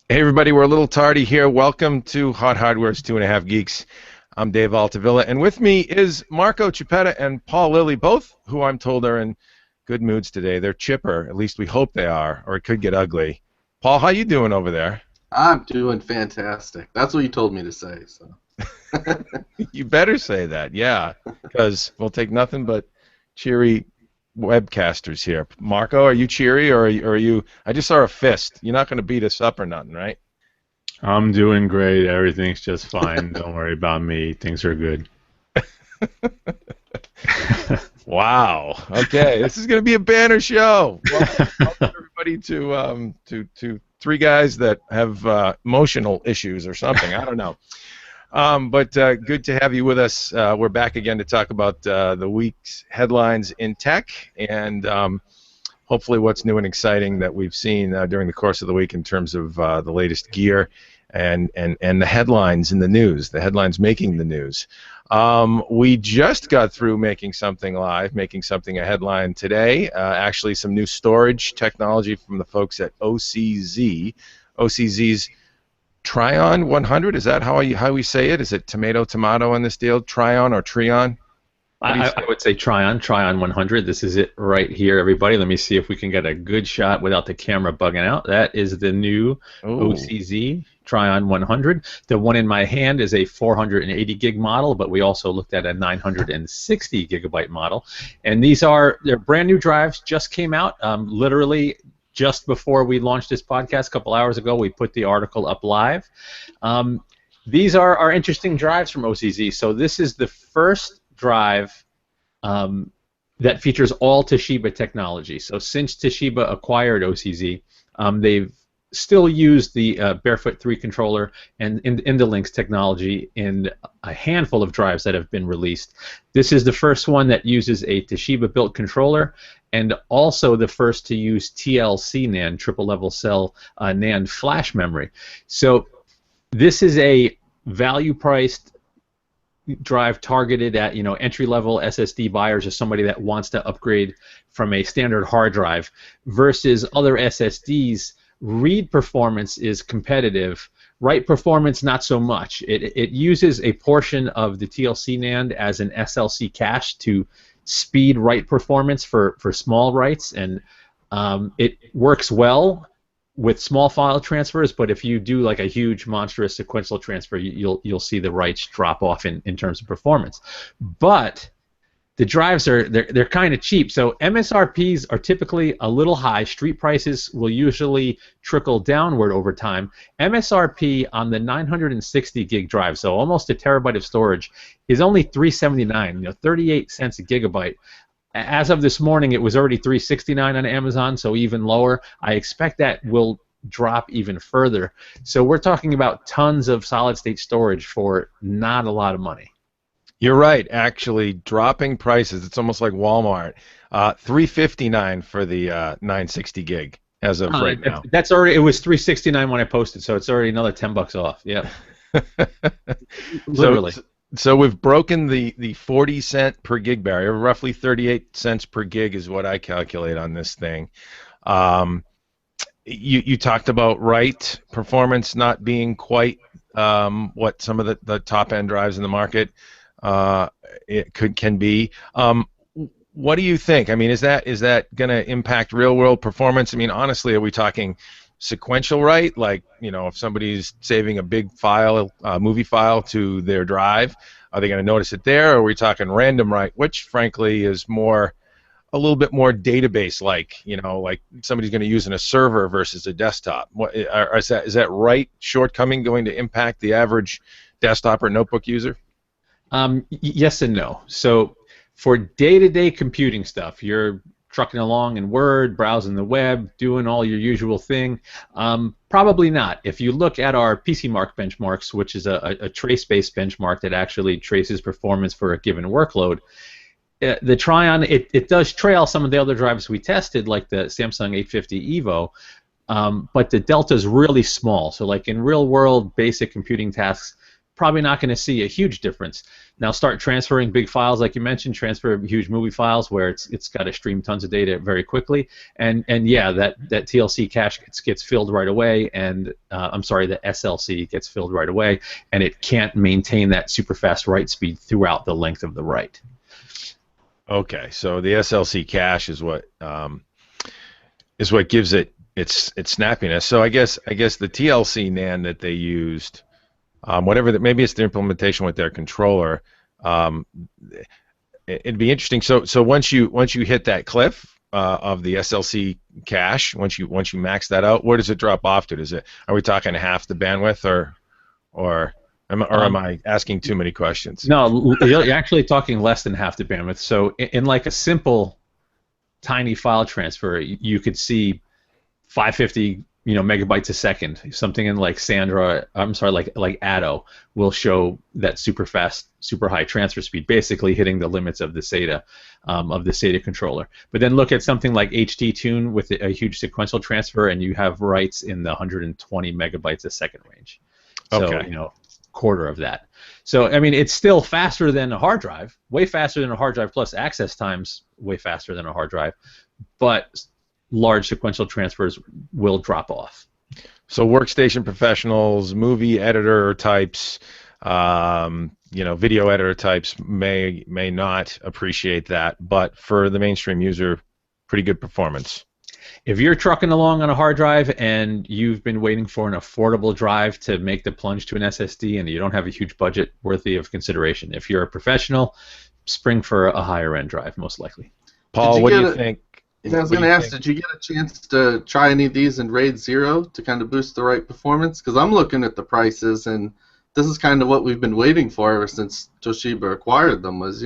Hey everybody, we're a little tardy here. Welcome to Hot Hardware's 2.5 Geeks. I'm Dave Altavilla, and with me is Marco Chiappetta and Paul Lilly, both who I'm told are in good moods today. They're chipper, at least we hope they are, or it could get ugly. Paul, how you doing over there? I'm doing fantastic. That's what you told me to say. So. You better say that, yeah, because we'll take nothing but cheery webcasters here. Marco, are you cheery, or are you? I just saw a fist. You're not going to beat us up or nothing, right? I'm doing great. Everything's just fine. Don't worry about me. Things are good. Wow. Okay, this is going to be a banner show. Welcome everybody to three guys that have emotional issues or something. I don't know. But good to have you with us. We're back again to talk about the week's headlines in tech and hopefully what's new and exciting that we've seen during the course of the week in terms of the latest gear and the headlines in the news, the headlines making the news. We just got through making something live, making something a headline today. Actually, some new storage technology from the folks at OCZ. OCZ's Trion 100, is that how we say it? Is it tomato on this deal? Trion or Trion? I would say Trion 100. This is it right here, everybody. Let me see if we can get a good shot without the camera bugging out. That is the new OCZ Trion 100. The one in my hand is a 480 gig model, but we also looked at a 960 gigabyte model. And they're brand new drives, just came out, literally just before we launched this podcast a couple hours ago. We put the article up live. These are interesting drives from OCZ. So this is the first drive that features all Toshiba technology. So since Toshiba acquired OCZ, they've still used the Barefoot 3 controller and Indalinks technology in a handful of drives that have been released. This is the first one that uses a Toshiba-built controller and also the first to use TLC NAND, triple-level cell NAND flash memory. So this is a value-priced drive targeted at entry-level SSD buyers or somebody that wants to upgrade from a standard hard drive versus other SSDs. Read performance is competitive. Write performance not so much. It uses a portion of the TLC NAND as an SLC cache to speed write performance for small writes, and it works well with small file transfers, but if you do like a huge monstrous sequential transfer, you'll see the writes drop off in terms of performance. But the drives they're kind of cheap, so MSRPs are typically a little high. Street prices will usually trickle downward over time. MSRP on the 960 gig drive, so almost a terabyte of storage, is only $379, 38 cents a gigabyte. As of this morning, it was already $369 on Amazon, so even lower. I expect that will drop even further. So we're talking about tons of solid-state storage for not a lot of money. You're right. Actually, dropping prices. It's almost like Walmart. $359 for the 960 gig as of right now. That's already. It was $369 when I posted, so it's already another $10 off. Yep. Literally. So we've broken the 40 cent per gig barrier. Roughly 38 cents per gig is what I calculate on this thing. You talked about write performance not being quite what some of the top end drives in the market can be. What do you think? I mean, is that going to impact real world performance? I mean, honestly, are we talking sequential write, like if somebody's saving a big file, movie file to their drive, are they going to notice it there, or are we talking random write, which frankly is a little bit more database like, like somebody's going to use in a server versus a desktop? Is that write shortcoming going to impact the average desktop or notebook user? Yes and no. So for day-to-day computing stuff, you're trucking along in Word, browsing the web, doing all your usual thing. Probably not. If you look at our PCMark benchmarks, which is a trace-based benchmark that actually traces performance for a given workload, the Trion, it does trail some of the other drives we tested, like the Samsung 850 EVO, but the delta is really small. So like in real-world basic computing tasks, probably not going to see a huge difference. Now start transferring big files, like you mentioned, transfer huge movie files where it's got to stream tons of data very quickly, and yeah, that TLC cache gets filled right away, and I'm sorry, the SLC gets filled right away, and it can't maintain that super fast write speed throughout the length of the write. Okay, so the SLC cache is what gives it its snappiness. So I guess the TLC NAND that they used, maybe it's the implementation with their controller. It'd be interesting. So once you hit that cliff of the SLC cache, once you max that out, where does it drop off to? Are we talking half the bandwidth, or am I asking too many questions? No, you're actually talking less than half the bandwidth. So in like a simple, tiny file transfer, you could see 550 megabytes a second. Something in like like Addo will show that super fast, super high transfer speed, basically hitting the limits of the SATA controller. But then look at something like HD Tune with a huge sequential transfer, and you have writes in the 120 megabytes a second range. So okay. Quarter of that. So I mean, it's still faster than a hard drive, way faster than a hard drive, plus access times way faster than a hard drive, but large sequential transfers will drop off. So workstation professionals, movie editor types, video editor types may not appreciate that, but for the mainstream user, pretty good performance. If you're trucking along on a hard drive and you've been waiting for an affordable drive to make the plunge to an SSD and you don't have a huge budget, worthy of consideration. If you're a professional, spring for a higher end drive, most likely. Paul, what do you think? I was going to ask, did you get a chance to try any of these in RAID 0 to kind of boost the write performance? Because I'm looking at the prices, and this is kind of what we've been waiting for ever since Toshiba acquired them, was,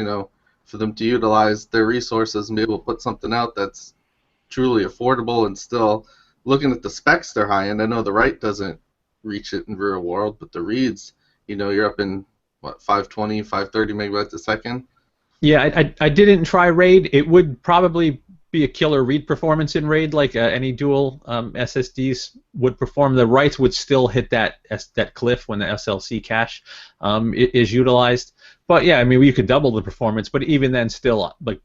for them to utilize their resources and be able to put something out that's truly affordable, and still looking at the specs, they're high end. I know the write doesn't reach it in real world, but the reads, you're up in, 520, 530 megabytes a second? Yeah, I didn't try RAID. It would probably be a killer read performance in RAID, like any dual SSDs would perform. The writes would still hit that cliff when the SLC cache is utilized. But yeah, I mean, you could double the performance, but even then, still, like,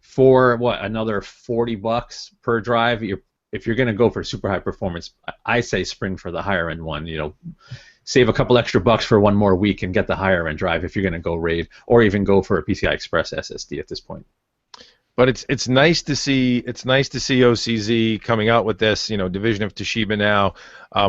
for another $40 per drive, if you're going to go for super high performance, I say spring for the higher end one. Save a couple extra bucks for one more week and get the higher end drive if you're going to go RAID, or even go for a PCI Express SSD at this point. But it's nice to see OCZ coming out with this, division of Toshiba now,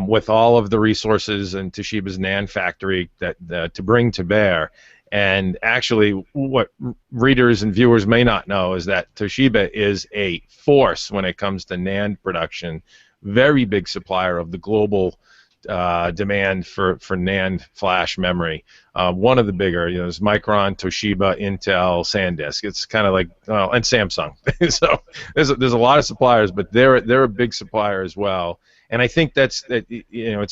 with all of the resources and Toshiba's NAND factory that to bring to bear. And actually, what readers and viewers may not know is that Toshiba is a force when it comes to NAND production. Very big supplier of the global demand for NAND flash memory. One of the bigger, there's Micron, Toshiba, Intel, SanDisk. It's kind of like, and Samsung. So there's a lot of suppliers, but they're a big supplier as well. And I think it's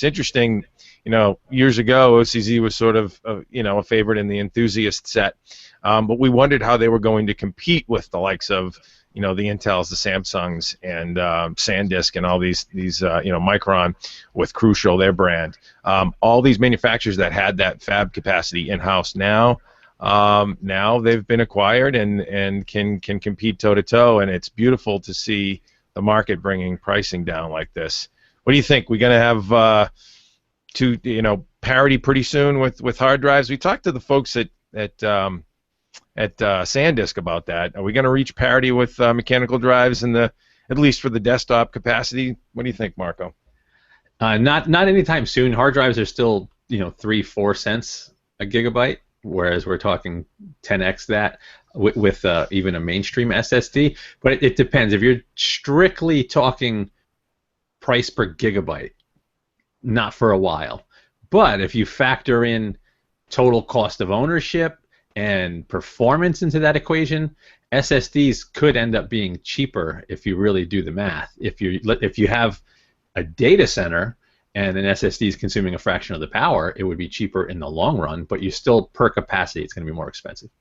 interesting. Years ago, OCZ was sort of a favorite in the enthusiast set, but we wondered how they were going to compete with the likes of the Intels, the Samsungs, and SanDisk, and all these Micron with Crucial, their brand. All these manufacturers that had that fab capacity in-house now they've been acquired and can compete toe-to-toe, and it's beautiful to see the market bringing pricing down like this. What do you think? We're going to have parity pretty soon with hard drives? We talked to the folks at SanDisk about that. Are we going to reach parity with mechanical drives at least for the desktop capacity? What do you think, Marco? Not anytime soon. Hard drives are still 3-4 cents a gigabyte, whereas we're talking 10x that with even a mainstream SSD. But it depends. If you're strictly talking price per gigabyte, not for a while. But if you factor in total cost of ownership and performance into that equation, SSDs could end up being cheaper if you really do the math. If you have a data center and an SSD is consuming a fraction of the power, it would be cheaper in the long run, but you still, per capacity, it's going to be more expensive.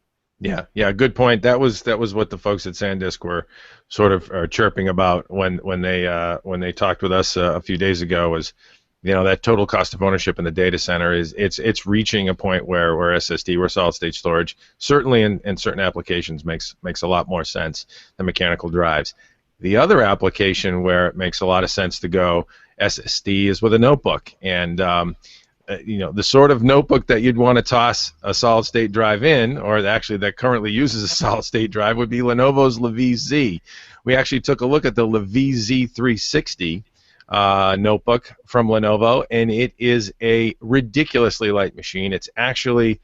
Yeah, good point. That was what the folks at SanDisk were sort of chirping about when they talked with us a few days ago. Was that total cost of ownership in the data center it's reaching a point where SSD, where solid state storage, certainly in certain applications makes a lot more sense than mechanical drives. The other application where it makes a lot of sense to go SSD is with a notebook, and the sort of notebook that you'd want to toss a solid state drive in, or actually that currently uses a solid state drive, would be Lenovo's LaVie Z. We actually took a look at the LaVie Z 360 notebook from Lenovo, and it is a ridiculously light machine. It's actually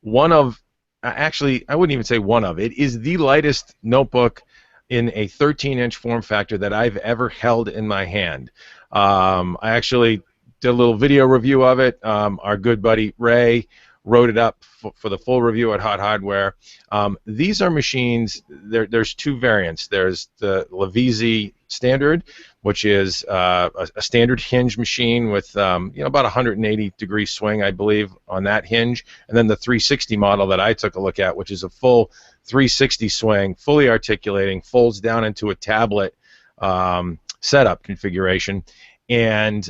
I wouldn't even say one of, it is the lightest notebook in a 13-inch form factor that I've ever held in my hand. I actually did a little video review of it. Our good buddy Ray wrote it up for the full review at Hot Hardware. These are machines, there's two variants. There's the LaVie Z standard, which is a standard hinge machine with about 180-degree swing, I believe, on that hinge, and then the 360 model that I took a look at, which is a full 360 swing, fully articulating, folds down into a tablet setup configuration, and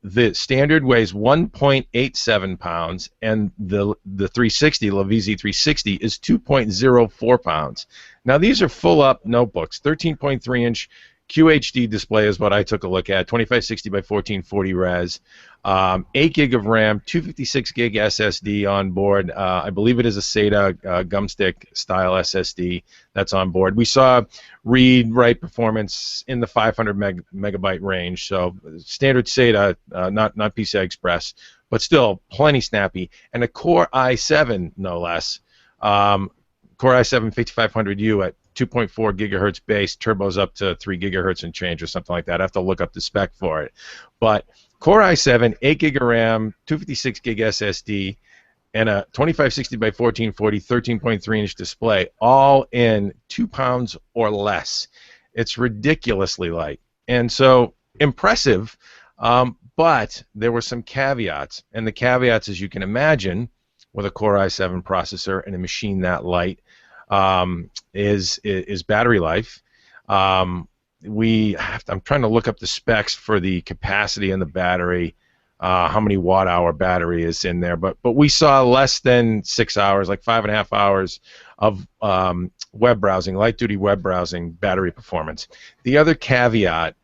the standard weighs 1.87 pounds, and the 360, LaVie Z 360, is 2.04 pounds. Now, these are full-up notebooks. 13.3-inch QHD display is what I took a look at, 2560 by 1440 res, 8 gig of RAM, 256 gig SSD on board. I believe it is a SATA gumstick style SSD that's on board. We saw read-write performance in the 500 megabyte range, so standard SATA, not PCI Express, but still plenty snappy. And a Core i7, no less. Core i7 5500U at 2.4 gigahertz base, turbos up to 3 gigahertz and change or something like that. I have to look up the spec for it. But Core i7, 8 gig of RAM, 256 gig SSD, and a 2560 by 1440 13.3-inch display, all in 2 pounds or less. It's ridiculously light. And so impressive, but there were some caveats. And the caveats, as you can imagine, with a Core i7 processor and a machine that light, is battery life. I'm trying to look up the specs for the capacity in the battery, how many watt-hour battery is in there, but we saw less than 6 hours, like 5.5 hours of web browsing, light-duty web browsing battery performance. The other caveat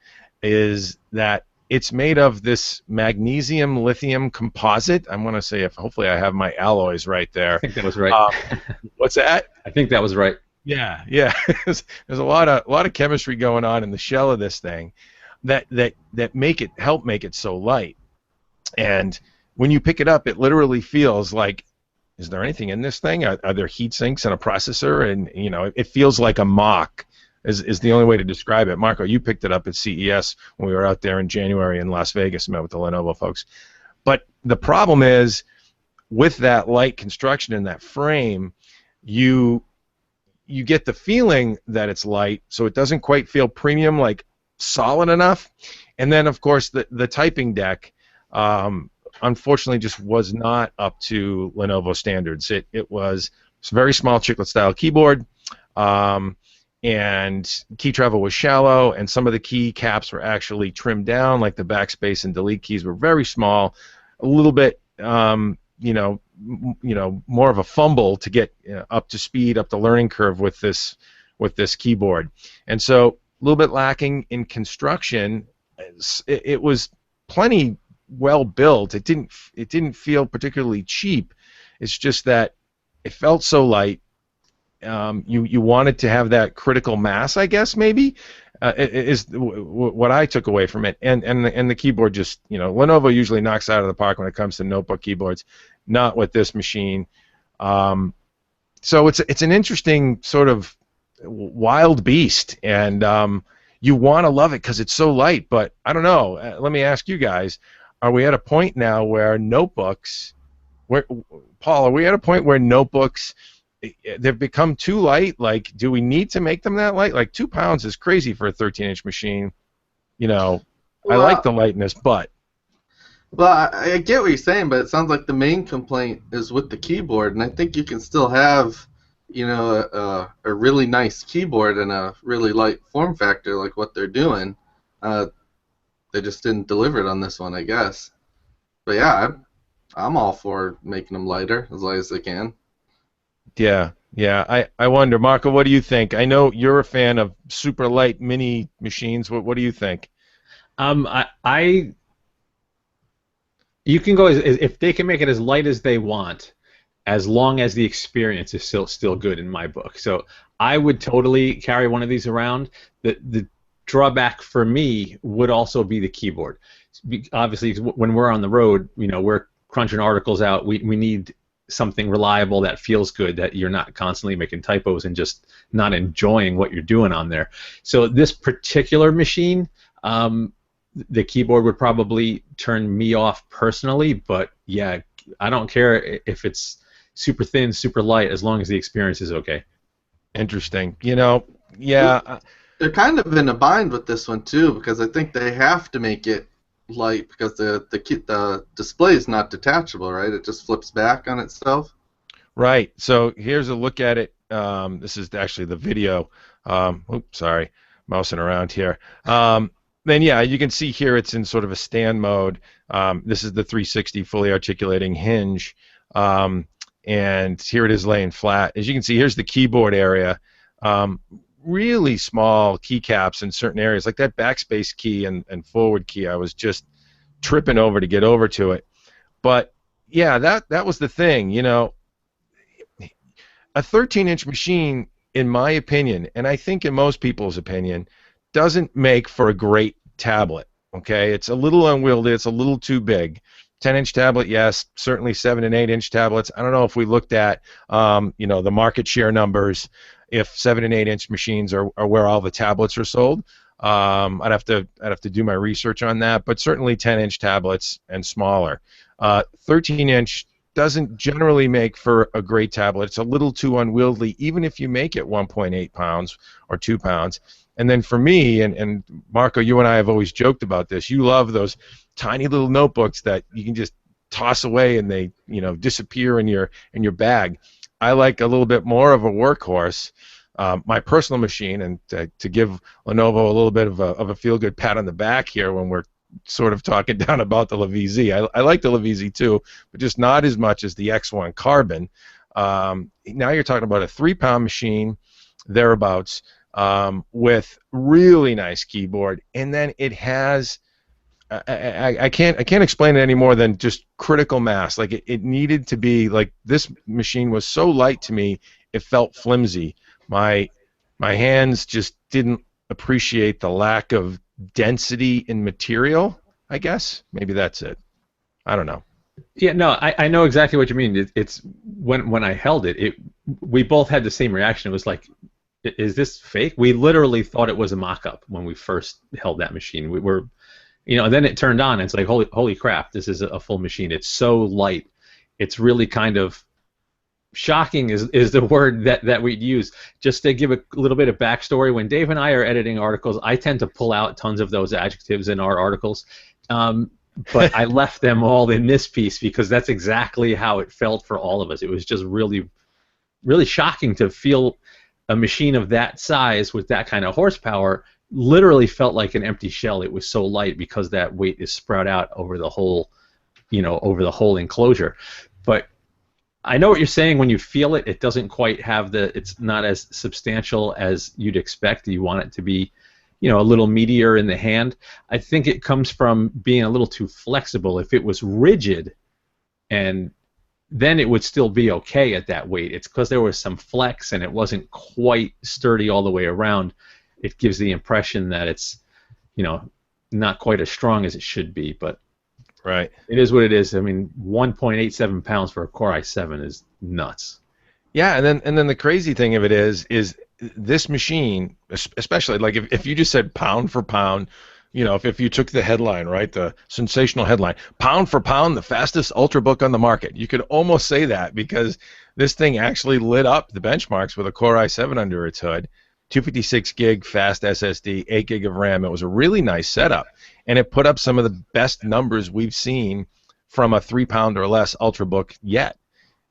is that it's made of this magnesium lithium composite. I'm going to say, hopefully I have my alloys right there. I think that was right. What's that? I think that was right. Yeah. There's a lot of chemistry going on in the shell of this thing that help make it so light. And when you pick it up, it literally feels like, is there anything in this thing? Are there heat sinks in a processor? And it feels like a mock. Is the only way to describe it. Marco, you picked it up at CES when we were out there in January in Las Vegas, met with the Lenovo folks. But the problem is, with that light construction in that frame, you get the feeling that it's light, so it doesn't quite feel premium, like solid enough. And then, of course, the typing deck, unfortunately, just was not up to Lenovo standards. It was a very small chiclet-style keyboard. And key travel was shallow, and some of the key caps were actually trimmed down, like the backspace and delete keys were very small, a little bit, more of a fumble to get up to speed, up the learning curve with this keyboard, and so a little bit lacking in construction. It was plenty well built. It didn't feel particularly cheap. It's just that it felt so light. You wanted to have that critical mass, I guess, maybe, is what I took away from it. And the keyboard just, Lenovo usually knocks out of the park when it comes to notebook keyboards, not with this machine. So it's an interesting sort of wild beast, and you want to love it because it's so light, but I don't know. Let me ask you guys, are we at a point now where notebooks, Paul, are we at a point where notebooks, they've become too light? Like, do we need to make them that light? Like, 2 pounds is crazy for a 13-inch machine. I like the lightness, but... Well, I get what you're saying, but it sounds like the main complaint is with the keyboard, and I think you can still have, a really nice keyboard and a really light form factor like what they're doing. they just didn't deliver it on this one, I guess. But yeah, I'm all for making them lighter, as light as they can. Yeah, yeah. I wonder, Marco, what do you think? I know you're a fan of super light mini machines. What do you think? I you can go if they can make it as light as they want, as long as the experience is still good in my book. So I would totally carry one of these around. The drawback for me would also be the keyboard. Obviously, when we're on the road, we're crunching articles out. We need something reliable that feels good, that you're not constantly making typos and just not enjoying what you're doing on there. So this particular machine, the keyboard would probably turn me off personally, but yeah, I don't care if it's super thin, super light, as long as the experience is okay. Interesting. Yeah. They're kind of in a bind with this one too, because I think they have to make it light because the display is not detachable, right? It just flips back on itself. Right. So here's a look at it. This is actually the video. Oops, sorry, mousing around here. Then yeah, you can see here it's in sort of a stand mode. This is the 360 fully articulating hinge, and here it is laying flat. As you can see, here's the keyboard area. Really small keycaps in certain areas, like that backspace key and forward key. I was just tripping over to get over to it. But yeah, that was the thing. A 13-inch machine, in my opinion, and I think in most people's opinion, doesn't make for a great tablet. Okay, it's a little unwieldy. It's a little too big. 10-inch tablet, yes. Certainly 7 and 8-inch tablets. I don't know if we looked at the market share numbers, if 7 and 8-inch machines are where all the tablets are sold. I'd have to do my research on that, but certainly 10-inch tablets and smaller. 13-inch doesn't generally make for a great tablet. It's a little too unwieldy, even if you make it 1.8 pounds or 2 pounds. And then for me, and Marco, you and I have always joked about this, you love those tiny little notebooks that you can just toss away and they disappear in your bag. I like a little bit more of a workhorse. My personal machine, and to give Lenovo a little bit of a feel-good pat on the back here when we're sort of talking down about the LaVie Z. I like the LaVie Z too, but just not as much as the X1 Carbon. Now you're talking about a 3-pound machine, thereabouts, with really nice keyboard, and then it has. I can't explain it any more than just critical mass. Like it needed to be like, this machine was so light to me, it felt flimsy. My hands just didn't appreciate the lack of density in material, I guess. Maybe that's it. I don't know. Yeah, no, I know exactly what you mean. It's when I held it, we both had the same reaction. It was like, is this fake? We literally thought it was a mock-up when we first held that machine. We were, and then it turned on, and it's like, holy crap, this is a full machine. It's so light. It's really kind of shocking is the word that we'd use. Just to give a little bit of backstory, when Dave and I are editing articles, I tend to pull out tons of those adjectives in our articles, but I left them all in this piece because that's exactly how it felt for all of us. It was just really, really shocking to feel a machine of that size with that kind of horsepower literally felt like an empty shell. It was so light because that weight is spread out over the whole, over the whole enclosure. But I know what you're saying. When you feel it, it doesn't quite have it's not as substantial as you'd expect. You want it to be, a little meatier in the hand. I think it comes from being a little too flexible. If it was rigid, and then it would still be okay at that weight. It's because there was some flex and it wasn't quite sturdy all the way around. It gives the impression that it's, not quite as strong as it should be, but right. It is what it is. I mean, 1.87 pounds for a Core i7 is nuts. Yeah, and then the crazy thing of it is this machine, especially like if you just said pound for pound, if you took the headline, right, the sensational headline, pound for pound, the fastest Ultrabook on the market, you could almost say that because this thing actually lit up the benchmarks with a Core i7 under its hood. 256 gig fast SSD, 8 gig of RAM. It was a really nice setup, and it put up some of the best numbers we've seen from a 3-pound or less Ultrabook yet.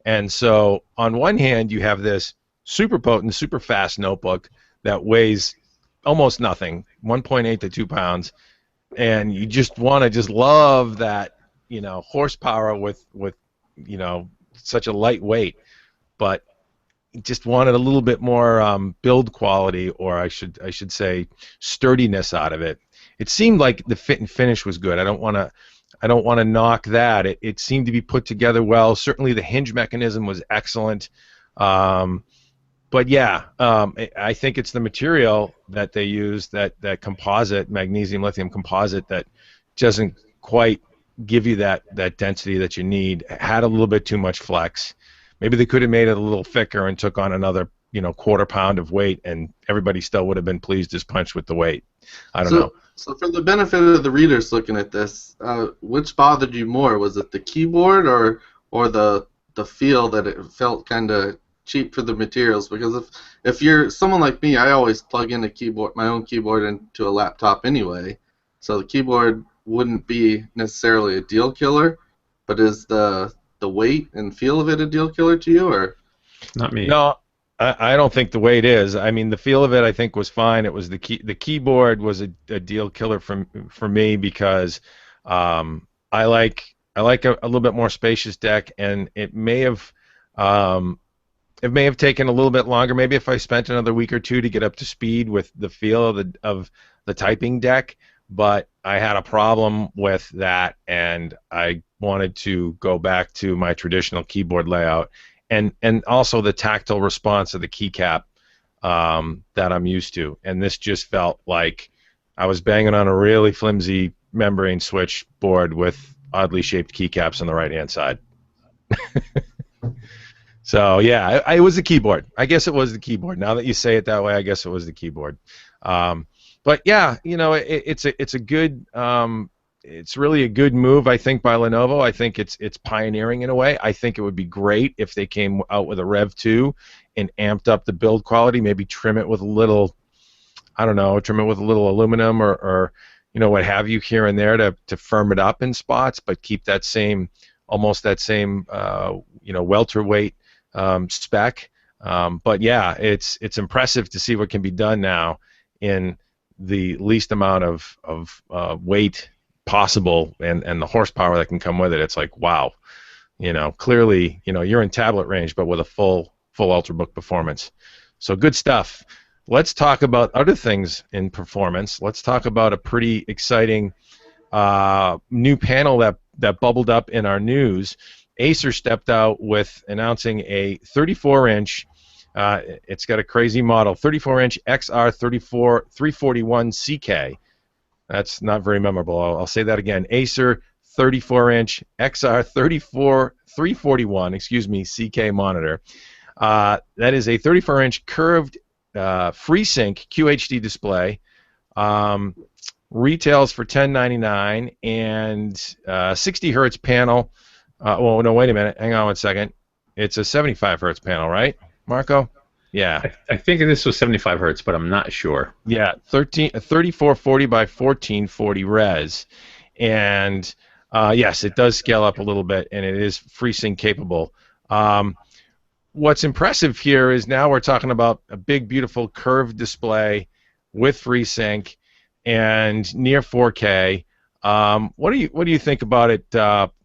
And so on one hand, you have this super potent, super fast notebook that weighs almost nothing, 1.8 to 2 pounds, and you just want to just love that, horsepower with such a light weight, but just wanted a little bit more build quality, or I should say sturdiness out of it. It seemed like the fit and finish was good. I don't want to knock that. It seemed to be put together well. Certainly the hinge mechanism was excellent. But yeah, I think it's the material that they use, that composite, magnesium lithium composite, that doesn't quite give you that density that you need. It had a little bit too much flex. Maybe they could have made it a little thicker and took on another, quarter pound of weight, and everybody still would have been pleased as punch with the weight. I don't know. So for the benefit of the readers looking at this, which bothered you more? Was it the keyboard or the feel that it felt kind of cheap for the materials? Because if you're someone like me, I always plug in my own keyboard into a laptop anyway. So the keyboard wouldn't be necessarily a deal killer, but is the weight and feel of it a deal killer to you, or? Not me. No, I don't think the weight is. I mean, the feel of it I think was fine. It was the keyboard was a deal killer for me, because I like a little bit more spacious deck, and it may have taken a little bit longer. Maybe if I spent another week or two to get up to speed with the feel of the typing deck, but I had a problem with that, and I wanted to go back to my traditional keyboard layout, and also the tactile response of the keycap that I'm used to. And this just felt like I was banging on a really flimsy membrane switch board with oddly shaped keycaps on the right-hand side. So yeah, it was the keyboard. I guess it was the keyboard. Now that you say it that way, I guess it was the keyboard. But yeah, it's a good. It's really a good move, I think, by Lenovo. I think it's pioneering in a way. I think it would be great if they came out with a Rev 2 and amped up the build quality. Maybe trim it with a little, I don't know, trim it with a little aluminum or what have you here and there to firm it up in spots, but keep that same, almost that same, welterweight spec. But yeah, it's impressive to see what can be done now in the least amount of weight possible, and the horsepower that can come with it. It's like, wow, clearly, you're in tablet range, but with a full Ultrabook performance. So good stuff. Let's talk about other things in performance. Let's talk about a pretty exciting new panel that bubbled up in our news. Acer stepped out with announcing a 34-inch. It's got a crazy model, 34-inch XR 341 CK. That's not very memorable. I'll say that again. Acer 34-inch XR 341, CK monitor. That is a 34-inch curved FreeSync QHD display. Retails for $10.99, and 60 hertz panel. Well, no, wait a minute. Hang on one second. It's a 75 hertz panel, right, Marco? Yeah. I think this was 75 hertz, but I'm not sure. Yeah, 3440 by 1440 res, and yes, it does scale up a little bit, and it is FreeSync capable. What's impressive here is now we're talking about a big, beautiful curved display with FreeSync and near 4K. What do you think about it,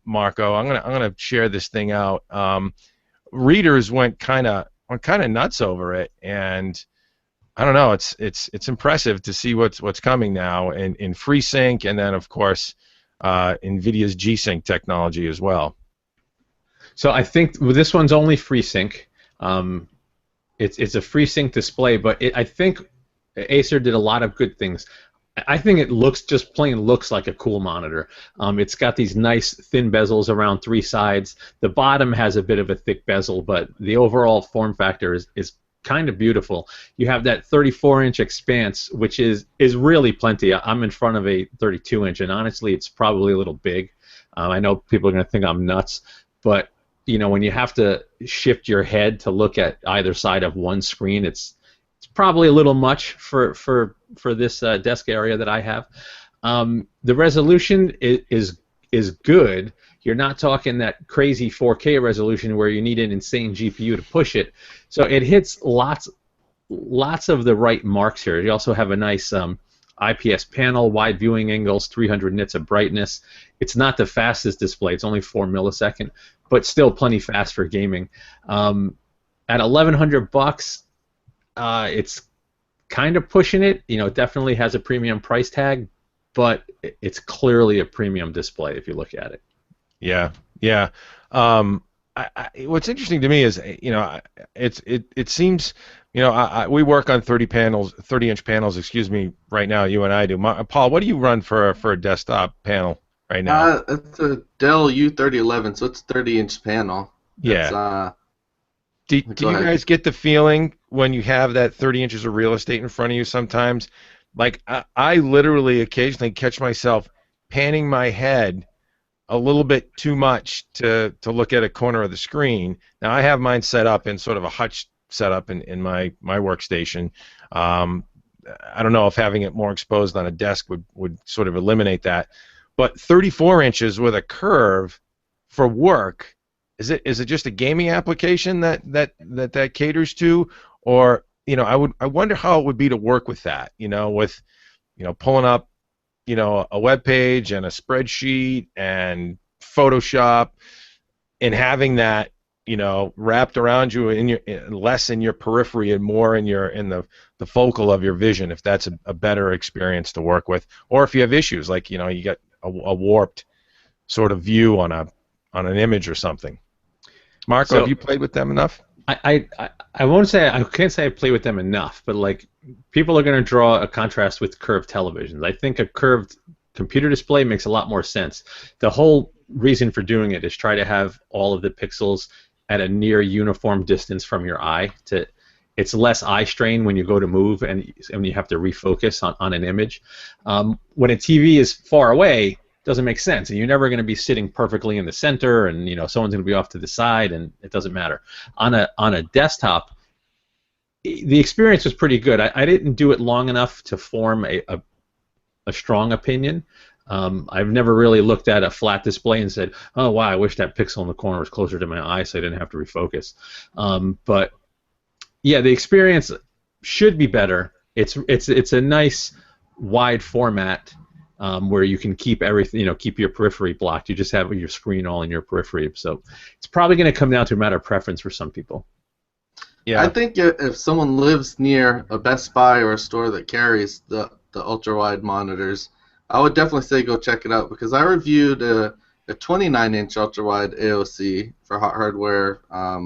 Marco? I'm gonna share this thing out. Readers went kind of nuts over it, and I don't know. It's impressive to see what's coming now in FreeSync, and then of course NVIDIA's G-Sync technology as well. So I think this one's only FreeSync. It's a FreeSync display, but I think Acer did a lot of good things. I think it just plain looks like a cool monitor. It's got these nice thin bezels around three sides. The bottom has a bit of a thick bezel, but the overall form factor is kind of beautiful. You have that 34-inch expanse, which is really plenty. I'm in front of a 32-inch, and honestly, it's probably a little big. I know people are going to think I'm nuts, but when you have to shift your head to look at either side of one screen, it's probably a little much for this desk area that I have. The resolution is good. You're not talking that crazy 4K resolution where you need an insane GPU to push it. So it hits lots of the right marks here. You also have a nice IPS panel, wide viewing angles, 300 nits of brightness. It's not the fastest display. It's only 4 millisecond, but still plenty fast for gaming. At $1,100, it's kind of pushing it. You know, it definitely has a premium price tag, but it's clearly a premium display if you look at it. Yeah, yeah. What's interesting to me is, you know, it seems, you know, we work on 30-inch panels, excuse me, right now. You and I do. Paul, what do you run for a desktop panel right now? It's a Dell U3011, so it's 30-inch panel. Yeah. Do you guys get the feeling when you have that 30 inches of real estate in front of you sometimes? Like, I literally occasionally catch myself panning my head a little bit too much to look at a corner of the screen. Now, I have mine set up in sort of a hutch setup in my workstation. I don't know if having it more exposed on a desk would sort of eliminate that. But 34 inches with a curve for work, is it just a gaming application that caters to, or, you know, I wonder how it would be to work with that, you know, with, you know, pulling up, you know, a web page and a spreadsheet and Photoshop, and having that, you know, wrapped around you in your, less in your periphery and more in the focal of your vision, if that's a better experience to work with, or if you have issues like, you know, you get a warped sort of view on an image or something. Marco, have you played with them enough? I won't say, I can't say I play with them enough, but like, people are going to draw a contrast with curved televisions. I think a curved computer display makes a lot more sense. The whole reason for doing it is try to have all of the pixels at a near uniform distance from your eye. It's less eye strain when you go to move and you have to refocus on an image. When a TV is far away, doesn't make sense, and you're never going to be sitting perfectly in the center, and, you know, someone's going to be off to the side, and it doesn't matter. On a desktop, the experience was pretty good. I didn't do it long enough to form a strong opinion. I've never really looked at a flat display and said, oh wow, I wish that pixel in the corner was closer to my eye so I didn't have to refocus. But yeah, the experience should be better. It's a nice wide format. Where you can keep everything, you know, keep your periphery blocked. You just have your screen all in your periphery. So it's probably going to come down to a matter of preference for some people. Yeah, I think if someone lives near a Best Buy or a store that carries the ultra-wide monitors, I would definitely say go check it out, because I reviewed a 29-inch ultra-wide AOC for Hot Hardware. I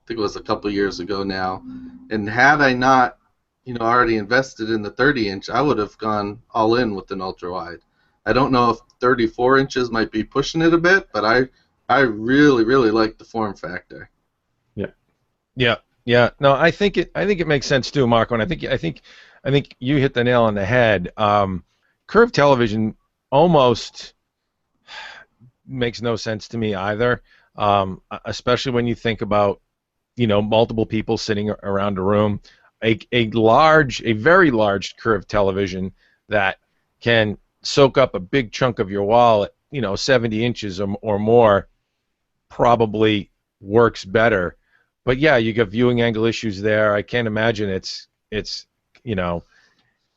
think it was a couple years ago now, and had I not, you know, already invested in the 30-inch, I would have gone all in with an ultra-wide. I don't know if 34 inches might be pushing it a bit, but I really, really like the form factor. Yeah. No, I think it makes sense too, Marco, and I think you hit the nail on the head. Curved television almost makes no sense to me either, especially when you think about, you know, multiple people sitting around a room. A very large curved television that can soak up a big chunk of your wall at, you know, 70 inches or more probably works better. But yeah, you got viewing angle issues there. I can't imagine it's you know,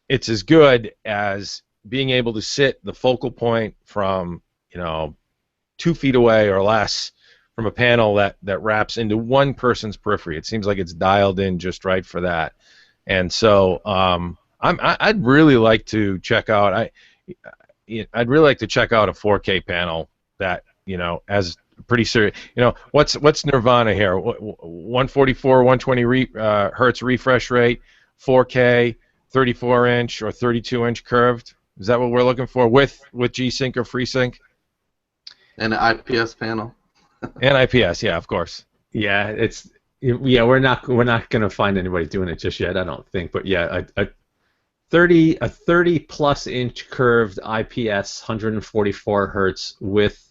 it's as good as being able to sit the focal point from, you know, 2 feet away or less from a panel that wraps into one person's periphery. It seems like it's dialed in just right for that. And so I'd really like to check out a 4K panel that, you know, as pretty serious. You know, what's Nirvana here? 144, 120 hertz refresh rate, 4K, 34-inch or 32-inch curved. Is that what we're looking for with G-Sync or FreeSync? And an IPS panel. And IPS, yeah, of course. Yeah, we're not going to find anybody doing it just yet, I don't think. But yeah, a 30 plus inch curved IPS 144 hertz with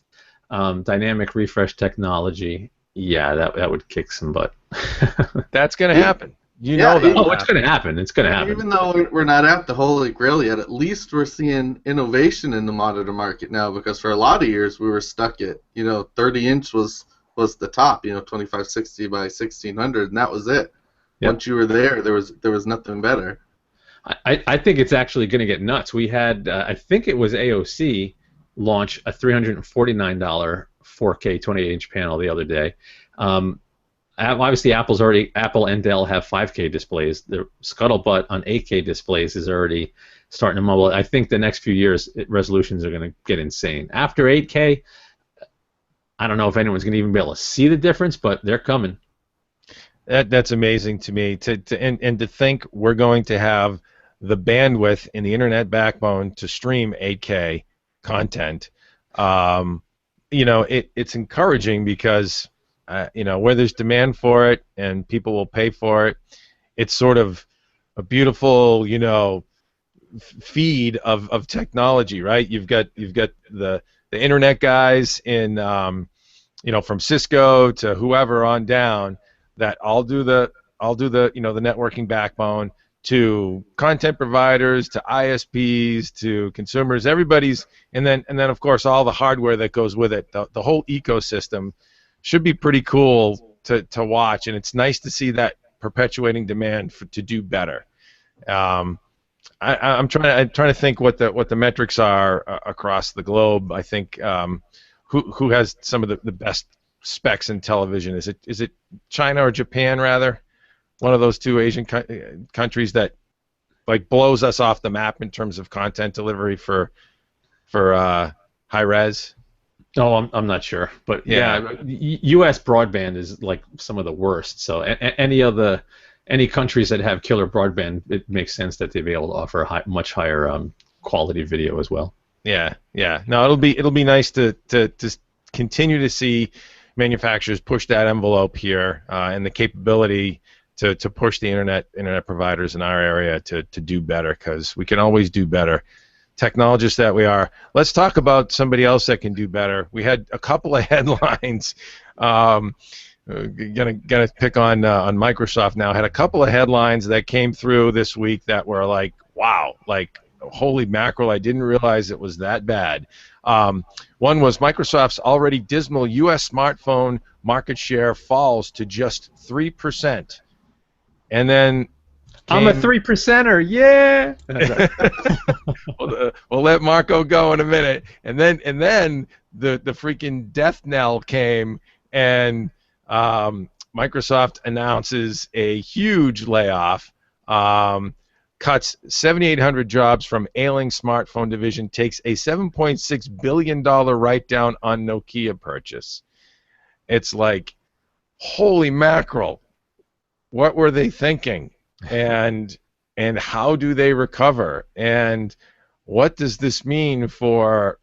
dynamic refresh technology. Yeah, that would kick some butt. That's going to happen. You know that. Oh, it's going to happen. It's going to happen. Even though we're not at the holy grail yet, at least we're seeing innovation in the monitor market now, because for a lot of years we were stuck at, you know, 30-inch was the top, you know, 2560 by 1600, and that was it. Yep. Once you were there was nothing better. I think it's actually going to get nuts. We had, I think it was AOC launch a $349 4K 28-inch panel the other day. Obviously, Apple and Dell have 5K displays. The scuttlebutt on 8K displays is already starting to mumble. I think the next few years resolutions are going to get insane. After 8K, I don't know if anyone's going to even be able to see the difference, but they're coming. That's amazing to me. And to think we're going to have the bandwidth in the internet backbone to stream 8K content. It's encouraging because where there's demand for it and people will pay for it, it's sort of a beautiful feed of technology, right? You've got the internet guys in from Cisco to whoever on down that all do the the networking backbone, to content providers, to ISPs, to consumers. Everybody's and then of course all the hardware that goes with it. The whole ecosystem should be pretty cool to watch, and it's nice to see that perpetuating demand to do better. I'm trying to think what the metrics are across the globe. I think who has some of the best specs in television? Is it China or Japan rather? One of those two Asian countries that like blows us off the map in terms of content delivery for high res. Oh, I'm not sure, but yeah, U.S. broadband is like some of the worst. So any countries that have killer broadband, it makes sense that they'd be able to offer much higher quality video as well. Yeah. No, it'll be nice to continue to see manufacturers push that envelope here and the capability to push the internet providers in our area to do better, because we can always do better. Technologists that we are. Let's talk about somebody else that can do better. We had a couple of headlines. Gonna pick on Microsoft now. Had a couple of headlines that came through this week that were like, wow, like holy mackerel! I didn't realize it was that bad. One was Microsoft's already dismal U.S. smartphone market share falls to just 3%, and then. I'm a 3%er, yeah. We'll let Marco go in a minute, and then the freaking death knell came, and Microsoft announces a huge layoff, cuts 7,800 jobs from ailing smartphone division, takes a $7.6 billion write-down on Nokia purchase. It's like, holy mackerel! What were they thinking? And how do they recover? And what does this mean for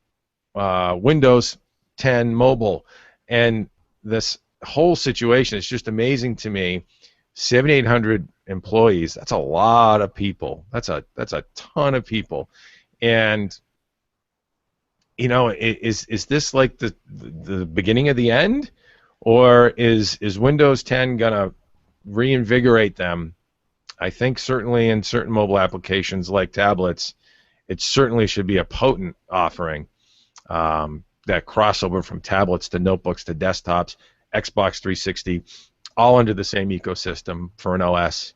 Windows 10 mobile? And this whole situation is just amazing to me. 7,800 employees, that's a lot of people. That's a ton of people. And is this like the beginning of the end? Or is Windows 10 gonna reinvigorate them? I think certainly in certain mobile applications like tablets, it certainly should be a potent offering. That crossover from tablets to notebooks to desktops, Xbox 360, all under the same ecosystem for an OS.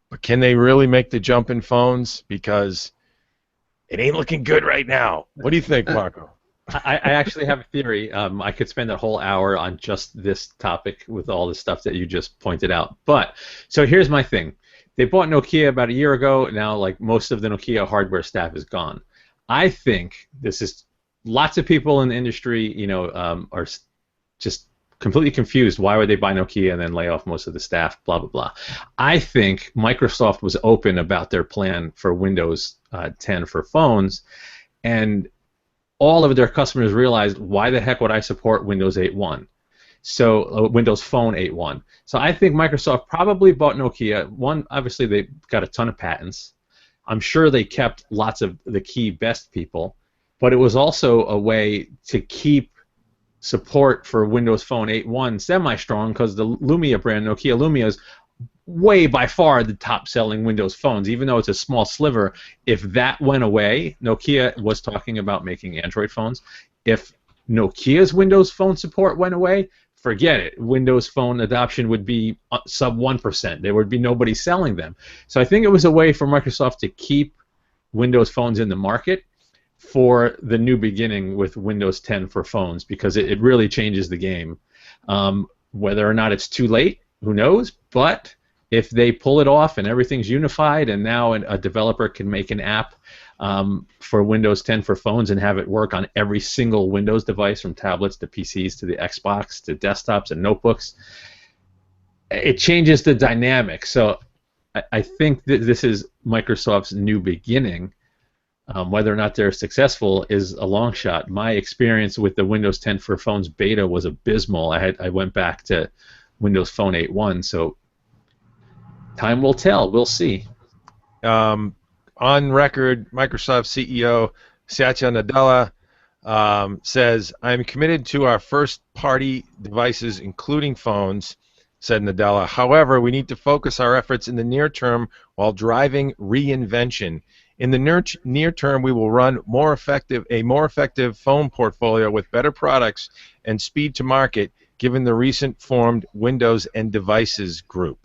But can they really make the jump in phones? Because it ain't looking good right now. What do you think, Marco? I actually have a theory. I could spend a whole hour on just this topic with all the stuff that you just pointed out. But so here's my thing. They bought Nokia about a year ago. Now, like most of the Nokia hardware staff is gone. I think this is lots of people in the industry, are just completely confused. Why would they buy Nokia and then lay off most of the staff? Blah blah blah. I think Microsoft was open about their plan for Windows 10 for phones, and all of their customers realized, why the heck would I support Windows 8.1? So Windows Phone 8.1. So I think Microsoft probably bought Nokia. One, obviously they got a ton of patents. I'm sure they kept lots of the key best people, but it was also a way to keep support for Windows Phone 8.1 semi-strong, because the Lumia brand, Nokia Lumia, is way by far the top-selling Windows phones, even though it's a small sliver. If that went away, Nokia was talking about making Android phones. If Nokia's Windows Phone support went away, forget it. Windows Phone adoption would be sub 1%. There would be nobody selling them. So I think it was a way for Microsoft to keep Windows phones in the market for the new beginning with Windows 10 for phones, because it really changes the game. Whether or not it's too late, who knows? But if they pull it off and everything's unified, and now a developer can make an app for Windows 10 for phones and have it work on every single Windows device, from tablets to PCs to the Xbox to desktops and notebooks, it changes the dynamic. So I think that this is Microsoft's new beginning. Whether or not they're successful is a long shot. My experience with the Windows 10 for phones beta was abysmal. I went back to Windows Phone 8.1, so time will tell. We'll see. On record, Microsoft CEO Satya Nadella says, "I'm committed to our first-party devices, including phones," said Nadella. "However, we need to focus our efforts in the near term while driving reinvention. In the near term, we will run a more effective phone portfolio with better products and speed to market, given the recent formed Windows and Devices group."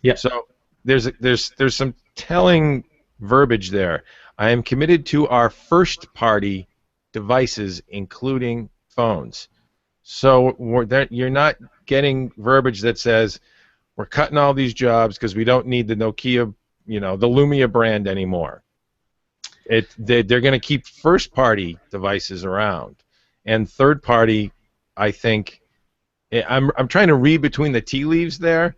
Yeah. So there's some telling verbiage there. I am committed to our first-party devices, including phones. So you're not getting verbiage that says we're cutting all these jobs because we don't need the Nokia, the Lumia brand anymore. They're going to keep first-party devices around, and third-party, I think, I'm trying to read between the tea leaves there,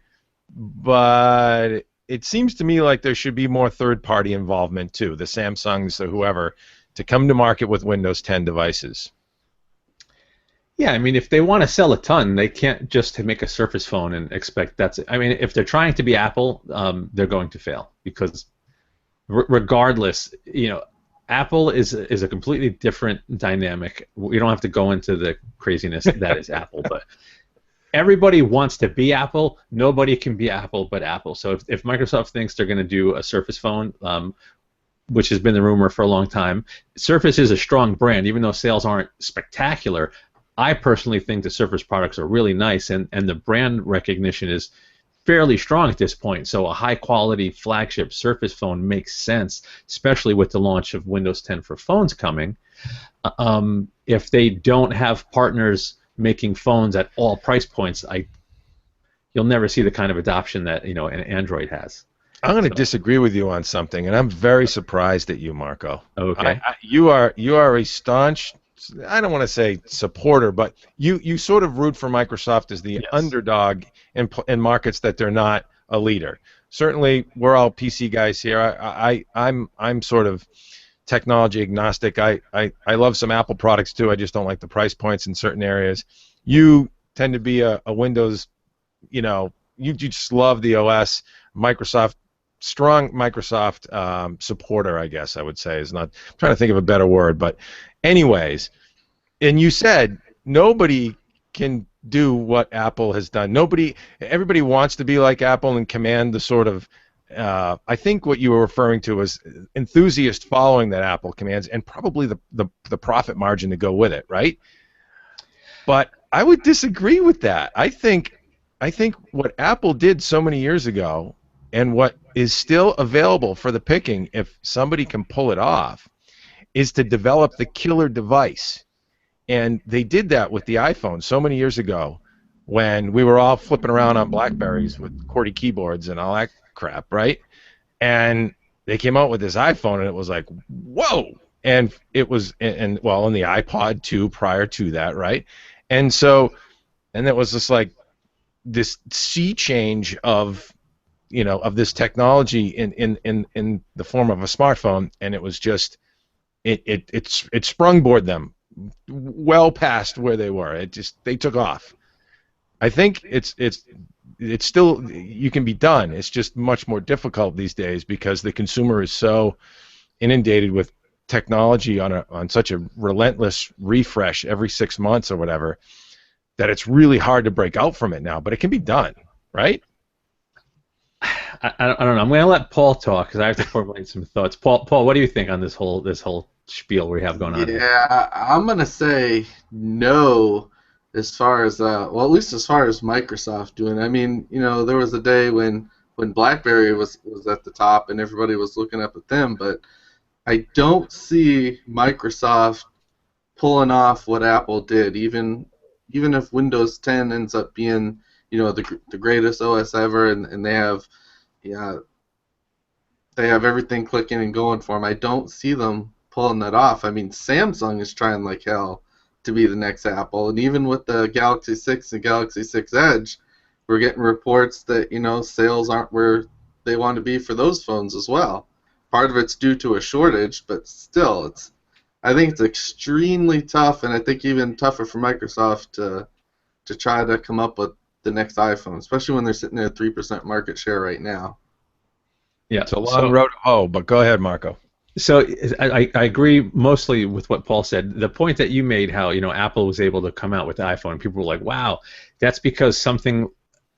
but it seems to me like there should be more third-party involvement too, the Samsungs or whoever, to come to market with Windows 10 devices. Yeah, I mean, if they want to sell a ton, they can't just make a Surface phone and expect that's it. I mean, if they're trying to be Apple, they're going to fail, because regardless, Apple is a completely different dynamic. We don't have to go into the craziness that is Apple, but everybody wants to be Apple. Nobody can be Apple but Apple. So if Microsoft thinks they're going to do a Surface phone, which has been the rumor for a long time, Surface is a strong brand, even though sales aren't spectacular. I personally think the Surface products are really nice, and the brand recognition is fairly strong at this point. So a high-quality flagship Surface phone makes sense, especially with the launch of Windows 10 for phones coming. If they don't have partners making phones at all price points, you'll never see the kind of adoption that an Android has. I'm going to disagree with you on something, and I'm very surprised at you, Marco. Okay. You are a staunch, I don't want to say supporter, but you sort of root for Microsoft as the underdog in markets that they're not a leader. Certainly, we're all PC guys here. I'm sort of technology agnostic. I love some Apple products too. I just don't like the price points in certain areas. You tend to be a Windows, you just love the OS. Strong Microsoft supporter, I guess I would say. I'm trying to think of a better word, but anyways, and you said nobody can do what Apple has done. Everybody wants to be like Apple and command the sort of, I think what you were referring to was enthusiast following that Apple commands, and probably the profit margin to go with it, right? But I would disagree with that. I think what Apple did so many years ago, and what is still available for the picking if somebody can pull it off, is to develop the killer device. And they did that with the iPhone so many years ago when we were all flipping around on Blackberries with QWERTY keyboards and all that crap, right? And they came out with this iPhone, and it was like, whoa! And it was, and the iPod too prior to that, right? And so, and it was just like this sea change of this technology in the form of a smartphone, and it was just it sprungboard them well past where they were. They took off. I think it's still, you can be done. It's just much more difficult these days because the consumer is so inundated with technology on such a relentless refresh every 6 months or whatever, that it's really hard to break out from it now. But it can be done, right? I don't know. I'm going to let Paul talk because I have to formulate some thoughts. Paul, what do you think on this whole spiel we have going on? Yeah, I'm going to say no, as far as well, at least as far as Microsoft doing. I mean, there was a day when BlackBerry was at the top and everybody was looking up at them, but I don't see Microsoft pulling off what Apple did, even if Windows 10 ends up being the greatest OS ever, and they have yeah they have everything clicking and going for them. I don't see them pulling that off. I mean, Samsung is trying like hell to be the next Apple, and even with the Galaxy 6 and Galaxy 6 Edge, we're getting reports that sales aren't where they want to be for those phones as well. Part of it's due to a shortage, but still, I think it's extremely tough, and I think even tougher for Microsoft to try to come up with the next iPhone, especially when they're sitting at a 3% market share right now. Yeah, it's a long road to hoe, but go ahead, Marco. So I agree mostly with what Paul said. The point that you made, how Apple was able to come out with the iPhone, people were like, "Wow, that's because something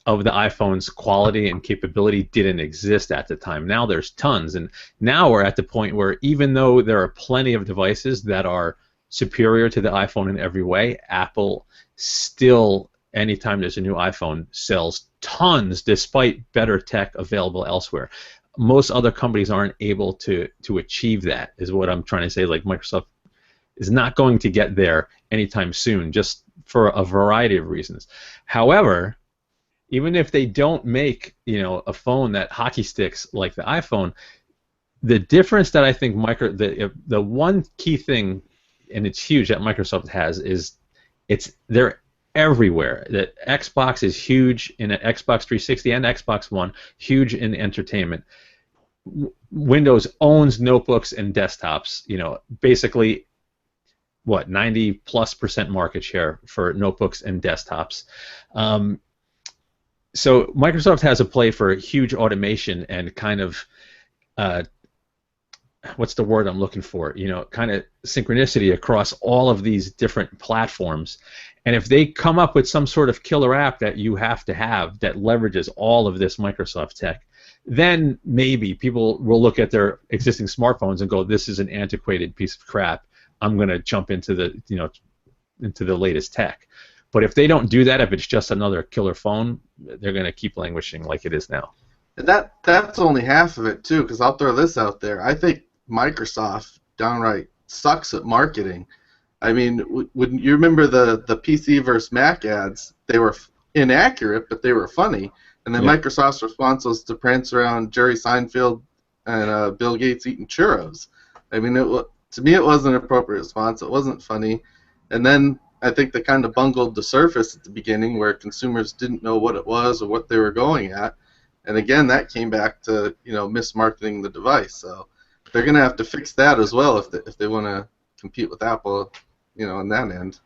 of the iPhone's quality and capability didn't exist at the time." Now there's tons, and now we're at the point where even though there are plenty of devices that are superior to the iPhone in every way, Apple still, anytime there's a new iPhone, sells tons despite better tech available elsewhere. Most other companies aren't able to achieve that, is what I'm trying to say. Like, Microsoft is not going to get there anytime soon, just for a variety of reasons. However, even if they don't make a phone that hockey sticks like the iPhone, the difference that I think the one key thing, and it's huge, that Microsoft has is they're everywhere. The Xbox is huge in an Xbox 360 and Xbox One, huge in entertainment. Windows owns notebooks and desktops. Basically, 90+% market share for notebooks and desktops. So Microsoft has a play for huge automation and kind of what's the word I'm looking for? Kind of synchronicity across all of these different platforms. And if they come up with some sort of killer app that you have to have that leverages all of this Microsoft tech, then maybe people will look at their existing smartphones and go, "This is an antiquated piece of crap. I'm going to jump into the latest tech." But if they don't do that, if it's just another killer phone, they're going to keep languishing like it is now. And that's only half of it too, because I'll throw this out there. I think Microsoft downright sucks at marketing. I mean, when you remember the PC versus Mac ads, they were inaccurate, but they were funny. And then Microsoft's response was to prance around Jerry Seinfeld and Bill Gates eating churros. I mean, to me, it wasn't an appropriate response. It wasn't funny. And then I think they kind of bungled the Surface at the beginning, where consumers didn't know what it was or what they were going at. And again, that came back to mismarketing the device. So they're going to have to fix that as well if they want to compete with Apple, on that end.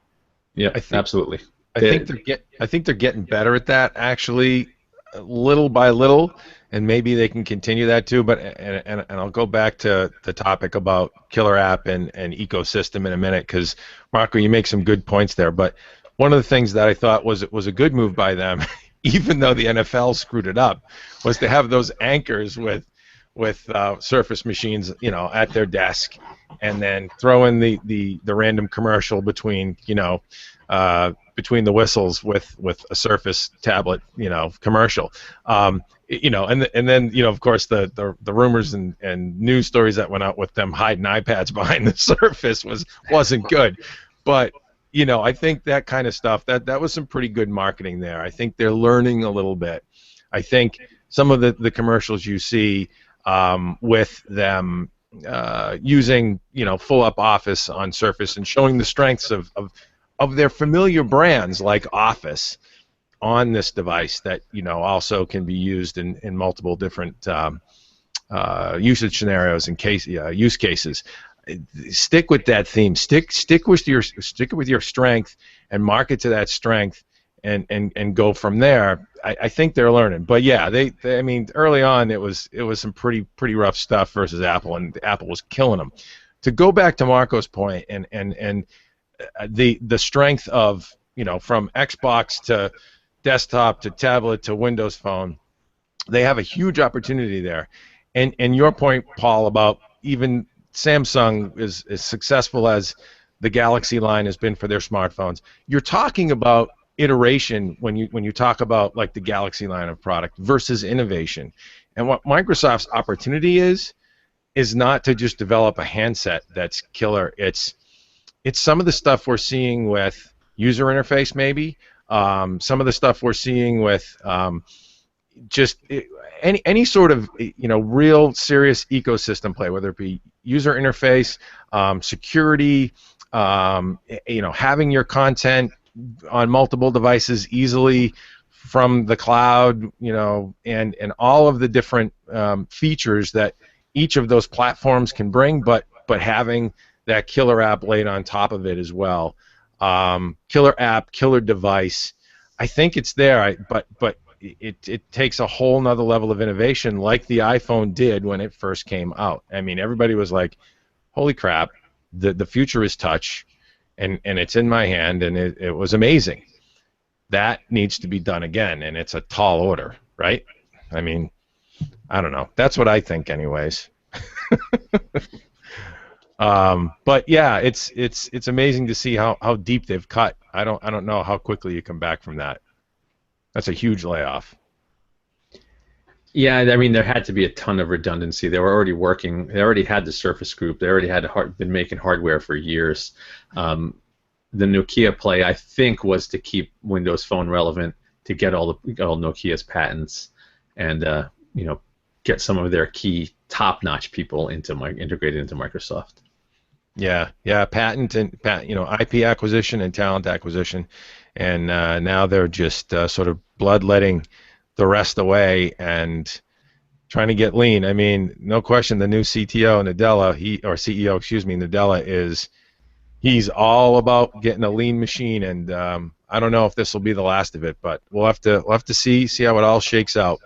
Yeah, absolutely. I think they're getting better at that, actually, little by little, and maybe they can continue that too. But and I'll go back to the topic about killer app and ecosystem in a minute, because Marco, you make some good points there. But one of the things that I thought was a good move by them, even though the NFL screwed it up, was to have those anchors with Surface machines, at their desk, and then throw in the random commercial between between the whistles with a Surface tablet, commercial. And then of course the rumors and news stories that went out with them hiding iPads behind the Surface wasn't good. But I think that kind of stuff, that was some pretty good marketing there. I think they're learning a little bit. I think some of the commercials you see with them using full up Office on Surface and showing the strengths of their familiar brands like Office on this device that also can be used in multiple different usage scenarios and use cases. Stick with that theme. Stick with your strength and market to that strength, and go from there. I think they're learning. But yeah, I mean, early on it was some pretty rough stuff versus Apple, and Apple was killing them. To go back to Marco's point and the strength of from Xbox to desktop to tablet to Windows Phone, they have a huge opportunity there. And your point, Paul, about even Samsung is as successful as the Galaxy line has been for their smartphones. You're talking about iteration when you talk about like the Galaxy line of product versus innovation. And what Microsoft's opportunity is not to just develop a handset that's killer. It's some of the stuff we're seeing with user interface, maybe some of the stuff we're seeing with just any sort of real serious ecosystem play, whether it be user interface, security, having your content on multiple devices easily from the cloud, and all of the different features that each of those platforms can bring, but having that killer app laid on top of it as well. Killer app, killer device. I think it's there, but it takes a whole nother level of innovation, like the iPhone did when it first came out. I mean, everybody was like, "Holy crap! The future is touch, and it's in my hand," and it was amazing. That needs to be done again, and it's a tall order, right? I mean, I don't know. That's what I think, anyways. But yeah, it's amazing to see how deep they've cut. I don't know how quickly you come back from that. That's a huge layoff. Yeah, I mean, there had to be a ton of redundancy. They were already working. They already had the Surface Group. They already had been making hardware for years. The Nokia play, I think, was to keep Windows Phone relevant, to get all Nokia's patents, and get some of their key top-notch people integrated into Microsoft. Yeah, patent IP acquisition and talent acquisition, and now they're just sort of bloodletting the rest away and trying to get lean. I mean, no question, the new CTO Nadella, CEO, Nadella he's all about getting a lean machine, and I don't know if this will be the last of it, but we'll have to see how it all shakes out.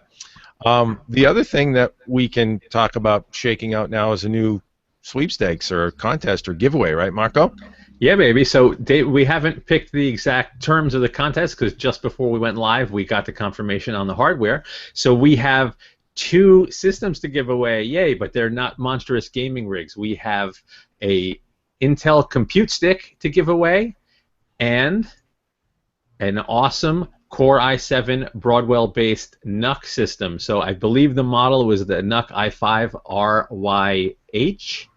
The other thing that we can talk about shaking out now is a new sweepstakes or contest or giveaway, right, Marco? Yeah, baby. So Dave, we haven't picked the exact terms of the contest because just before we went live, we got the confirmation on the hardware. So we have 2 systems to give away, yay, but they're not monstrous gaming rigs. We have a Intel compute stick to give away and an awesome Core i7 Broadwell-based NUC system. So I believe the model was the NUC i5 RYH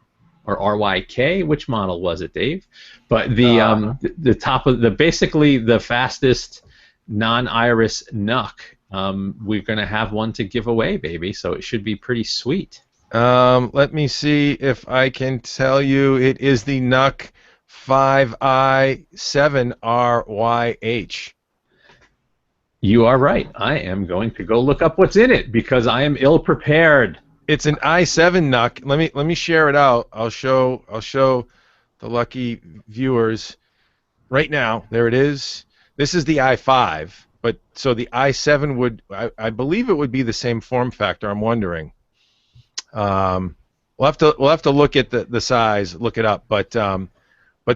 or RYK. Which model was it, Dave? But the top of basically the fastest non-Iris NUC. We're gonna have one to give away, baby. So it should be pretty sweet. Let me see if I can tell you. It is the NUC 5i7RYH. You are right. I am going to go look up what's in it because I am ill prepared. It's an i7 NUC. Let me share it out. I'll show the lucky viewers right now. There it is. This is the i5, but so the i7 would I believe it would be the same form factor. I'm wondering. We'll have to look at the size, look it up, but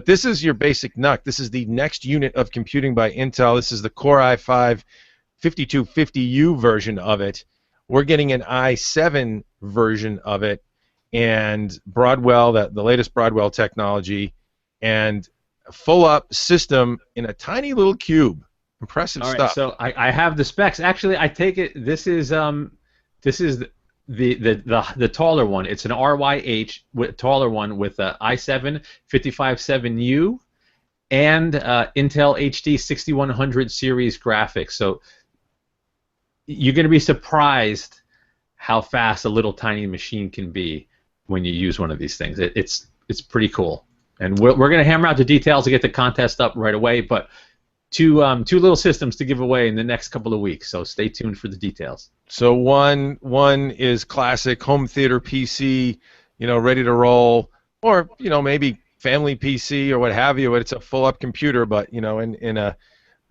this is your basic NUC. This is the next unit of computing by Intel. This is the Core i5 5250U version of it. We're getting an i7 version of it, and Broadwell, the latest Broadwell technology, and a full-up system in a tiny little cube. Impressive stuff. All right, so I have the specs. Actually, I take it this is the taller one. It's an RYH taller one with a i7 557U and Intel HD 6100 series graphics. So you're going to be surprised how fast a little tiny machine can be when you use one of these things. It's pretty cool. And we're going to hammer out the details to get the contest up right away. But two little systems to give away in the next couple of weeks. So stay tuned for the details. So one is classic home theater PC, ready to roll, or maybe family PC or what have you. But it's a full-up computer, but in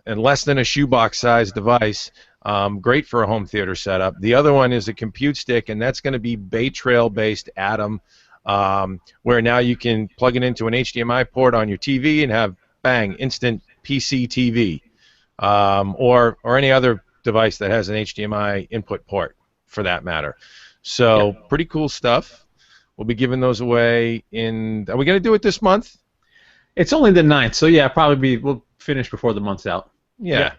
less than a shoebox size device. Great for a home theater setup. The other one is a compute stick, and that's going to be Bay Trail-based Atom, where now you can plug it into an HDMI port on your TV and have, bang, instant PC TV, or any other device that has an HDMI input port, for that matter. So pretty cool stuff. We'll be giving those away in. Are we going to do it this month? It's only the 9th, so yeah, we'll finish before the month's out. Yeah.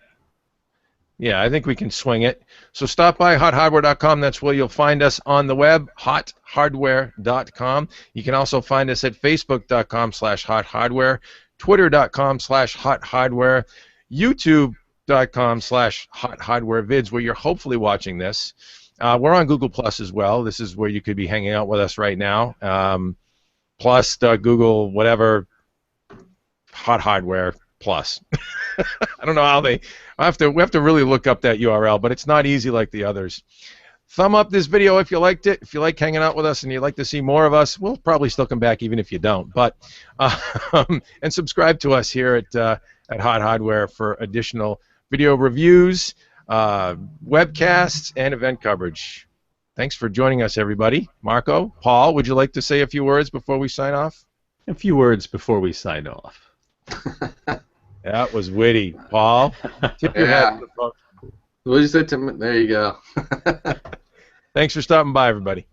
Yeah, I think we can swing it. So stop by hothardware.com. That's where you'll find us on the web, hothardware.com. You can also find us at facebook.com/hothardware, twitter.com/hothardware, youtube.com/hothardwarevids, where you're hopefully watching this. We're on Google Plus as well. This is where you could be hanging out with us right now. Plus, Google, whatever, Hot Hardware Plus. I don't know how we have to really look up that URL, but it's not easy like the others. Thumb up this video if you liked it. If you like hanging out with us and you'd like to see more of us, we'll probably still come back even if you don't. But and subscribe to us here at Hot Hardware for additional video reviews, webcasts, and event coverage. Thanks for joining us, everybody. Marco, Paul, would you like to say a few words before we sign off? A few words before we sign off. That was witty. Paul, tip your hat to the phone. What did you say, Tim? There you go. Thanks for stopping by, everybody.